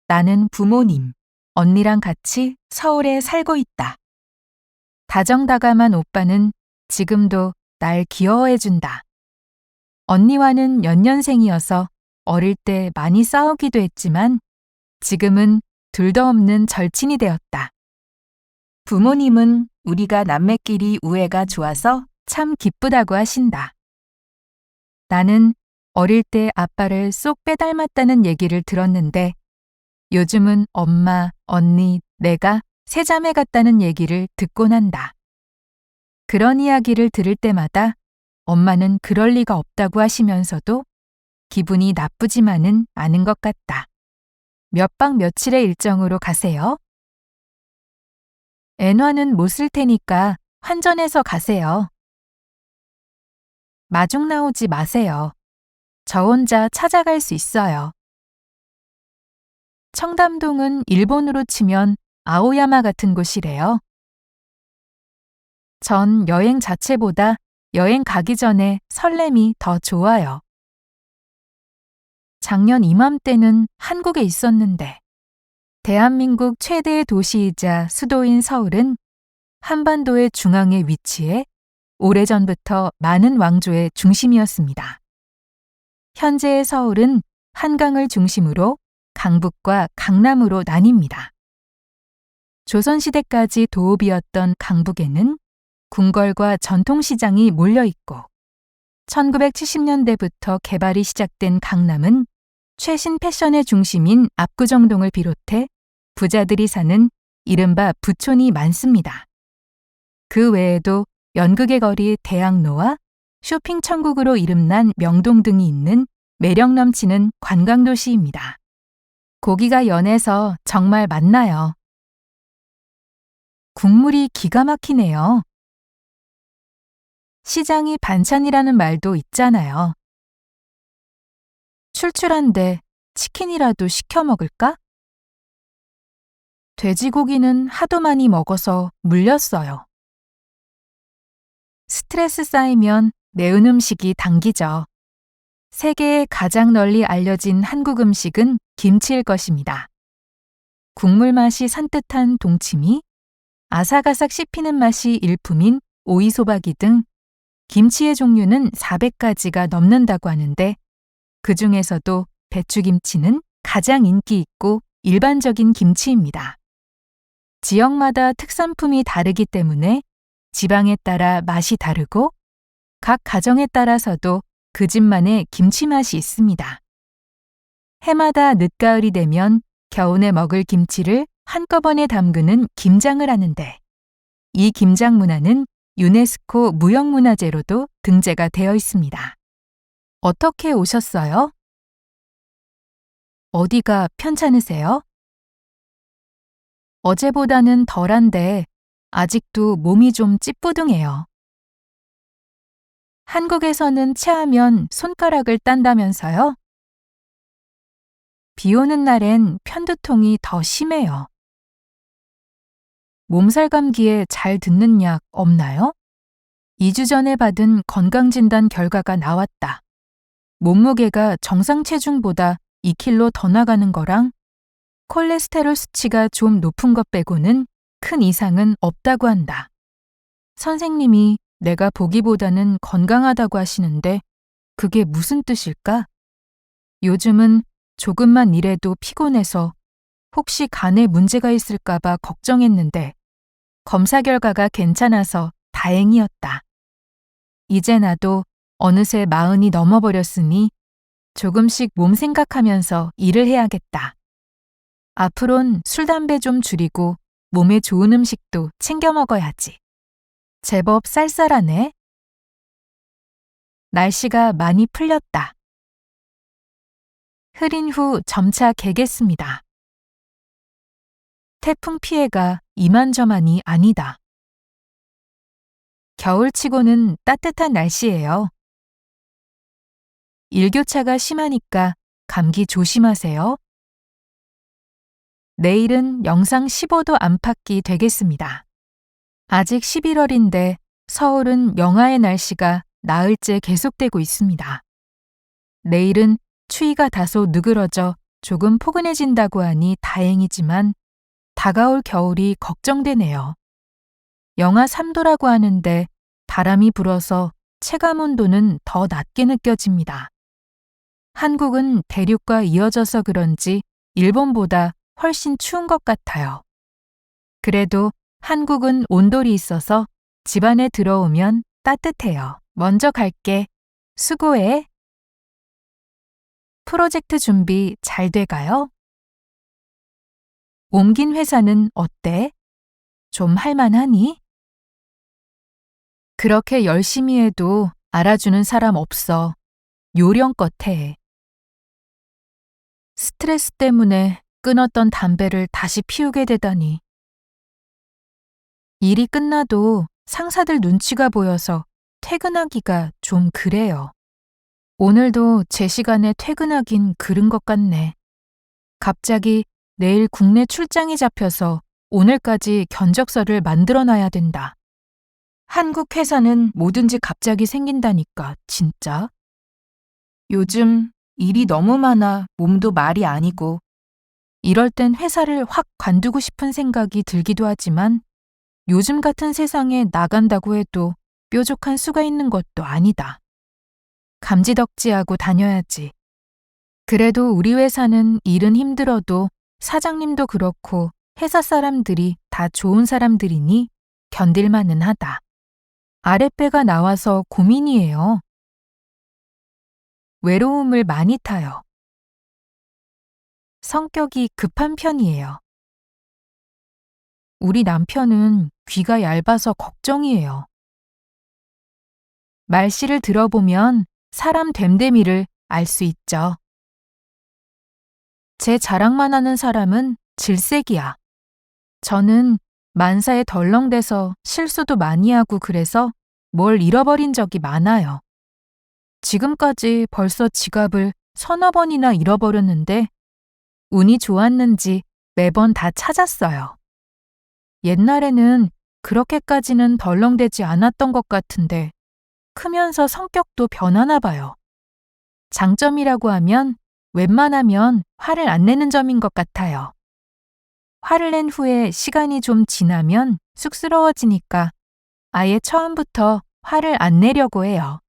나는 부모님, 언니랑 같이 서울에 살고 있다. 다정다감한 오빠는 지금도 날 귀여워해준다. 언니와는 연년생이어서 어릴 때 많이 싸우기도 했지만 지금은 둘도 없는 절친이 되었다. 부모님은 우리가 남매끼리 우애가 좋아서 참 기쁘다고 하신다. 나는 어릴 때 아빠를 쏙 빼닮았다는 얘기를 들었는데 요즘은 엄마, 언니, 내가 3자매 같다는 얘기를 듣곤 한다. 그런 이야기를 들을 때마다 엄마는 그럴 리가 없다고 하시면서도 기분이 나쁘지만은 않은 것 같다. 몇 박 며칠의 일정으로 가세요? 엔화는 못 쓸 테니까 환전해서 가세요. 마중 나오지 마세요. 저 혼자 찾아갈 수 있어요. 청담동은 일본으로 치면 아오야마 같은 곳이래요. 전 여행 자체보다 여행 가기 전에 설렘이 더 좋아요. 작년 이맘때는 한국에 있었는데 대한민국 최대의 도시이자 수도인 서울은 한반도의 중앙에 위치해 오래전부터 많은 왕조의 중심이었습니다. 현재의 서울은 한강을 중심으로 강북과 강남으로 나뉩니다. 조선시대까지 도읍이었던 강북에는 궁궐과 전통시장이 몰려있고 1970년대부터 개발이 시작된 강남은 최신 패션의 중심인 압구정동을 비롯해 부자들이 사는 이른바 부촌이 많습니다. 그 외에도 연극의 거리 대학로와 쇼핑 천국으로 이름난 명동 등이 있는 매력 넘치는 관광도시입니다. 고기가 연해서 정말 맛나요. 국물이 기가 막히네요. 시장이 반찬이라는 말도 있잖아요. 출출한데 치킨이라도 시켜 먹을까? 돼지고기는 하도 많이 먹어서 물렸어요. 스트레스 쌓이면 매운 음식이 당기죠. 세계에 가장 널리 알려진 한국 음식은 김치일 것입니다. 국물 맛이 산뜻한 동치미, 아삭아삭 씹히는 맛이 일품인 오이소박이 등 김치의 종류는 400가지가 넘는다고 하는데 그 중에서도 배추김치는 가장 인기 있고 일반적인 김치입니다. 지역마다 특산품이 다르기 때문에 지방에 따라 맛이 다르고 각 가정에 따라서도 그 집만의 김치 맛이 있습니다. 해마다 늦가을이 되면 겨우내 먹을 김치를 한꺼번에 담그는 김장을 하는데 이 김장 문화는 유네스코 무형문화재로도 등재가 되어 있습니다. 어떻게 오셨어요? 어디가 편찮으세요? 어제보다는 덜한데 아직도 몸이 좀 찌뿌둥해요. 한국에서는 체하면 손가락을 딴다면서요? 비 오는 날엔 편두통이 더 심해요. 몸살 감기에 잘 듣는 약 없나요? 2주 전에 받은 건강진단 결과가 나왔다. 몸무게가 정상 체중보다 2kg 더 나가는 거랑 콜레스테롤 수치가 좀 높은 것 빼고는 큰 이상은 없다고 한다. 선생님이 내가 보기보다는 건강하다고 하시는데 그게 무슨 뜻일까? 요즘은 조금만 일해도 피곤해서 혹시 간에 문제가 있을까봐 걱정했는데 검사 결과가 괜찮아서 다행이었다. 이제 나도 어느새 40이 넘어버렸으니 조금씩 몸 생각하면서 일을 해야겠다. 앞으론 술, 담배 좀 줄이고 몸에 좋은 음식도 챙겨 먹어야지. 제법 쌀쌀하네. 날씨가 많이 풀렸다. 흐린 후 점차 개겠습니다. 태풍 피해가 이만저만이 아니다. 겨울치고는 따뜻한 날씨예요. 일교차가 심하니까 감기 조심하세요. 내일은 영상 15도 안팎이 되겠습니다. 아직 11월인데 서울은 영하의 날씨가 나흘째 계속되고 있습니다. 내일은 추위가 다소 누그러져 조금 포근해진다고 하니 다행이지만 다가올 겨울이 걱정되네요. 영하 3도라고 하는데 바람이 불어서 체감온도는 더 낮게 느껴집니다. 한국은 대륙과 이어져서 그런지 일본보다 훨씬 추운 것 같아요. 그래도 한국은 온돌이 있어서 집 안에 들어오면 따뜻해요. 먼저 갈게. 수고해. 프로젝트 준비 잘 돼가요? 옮긴 회사는 어때? 좀 할만하니? 그렇게 열심히 해도 알아주는 사람 없어. 요령껏 해. 스트레스 때문에 끊었던 담배를 다시 피우게 되다니. 일이 끝나도 상사들 눈치가 보여서 퇴근하기가 좀 그래요. 오늘도 제 시간에 퇴근하긴 그른 것 같네. 갑자기 내일 국내 출장이 잡혀서 오늘까지 견적서를 만들어놔야 된다. 한국 회사는 뭐든지 갑자기 생긴다니까, 진짜. 요즘 일이 너무 많아 몸도 말이 아니고, 이럴 땐 회사를 확 관두고 싶은 생각이 들기도 하지만, 요즘 같은 세상에 나간다고 해도 뾰족한 수가 있는 것도 아니다. 감지덕지하고 다녀야지. 그래도 우리 회사는 일은 힘들어도 사장님도 그렇고 회사 사람들이 다 좋은 사람들이니 견딜만은 하다. 아랫배가 나와서 고민이에요. 외로움을 많이 타요. 성격이 급한 편이에요. 우리 남편은 귀가 얇아서 걱정이에요. 말씨를 들어보면 사람 됨됨이를 알 수 있죠. 제 자랑만 하는 사람은 질색이야. 저는 만사에 덜렁대서 실수도 많이 하고 그래서 뭘 잃어버린 적이 많아요. 지금까지 벌써 지갑을 서너 번이나 잃어버렸는데 운이 좋았는지 매번 다 찾았어요. 옛날에는 그렇게까지는 덜렁대지 않았던 것 같은데 크면서 성격도 변하나 봐요. 장점이라고 하면 웬만하면 화를 안 내는 점인 것 같아요. 화를 낸 후에 시간이 좀 지나면 쑥스러워지니까 아예 처음부터 화를 안 내려고 해요.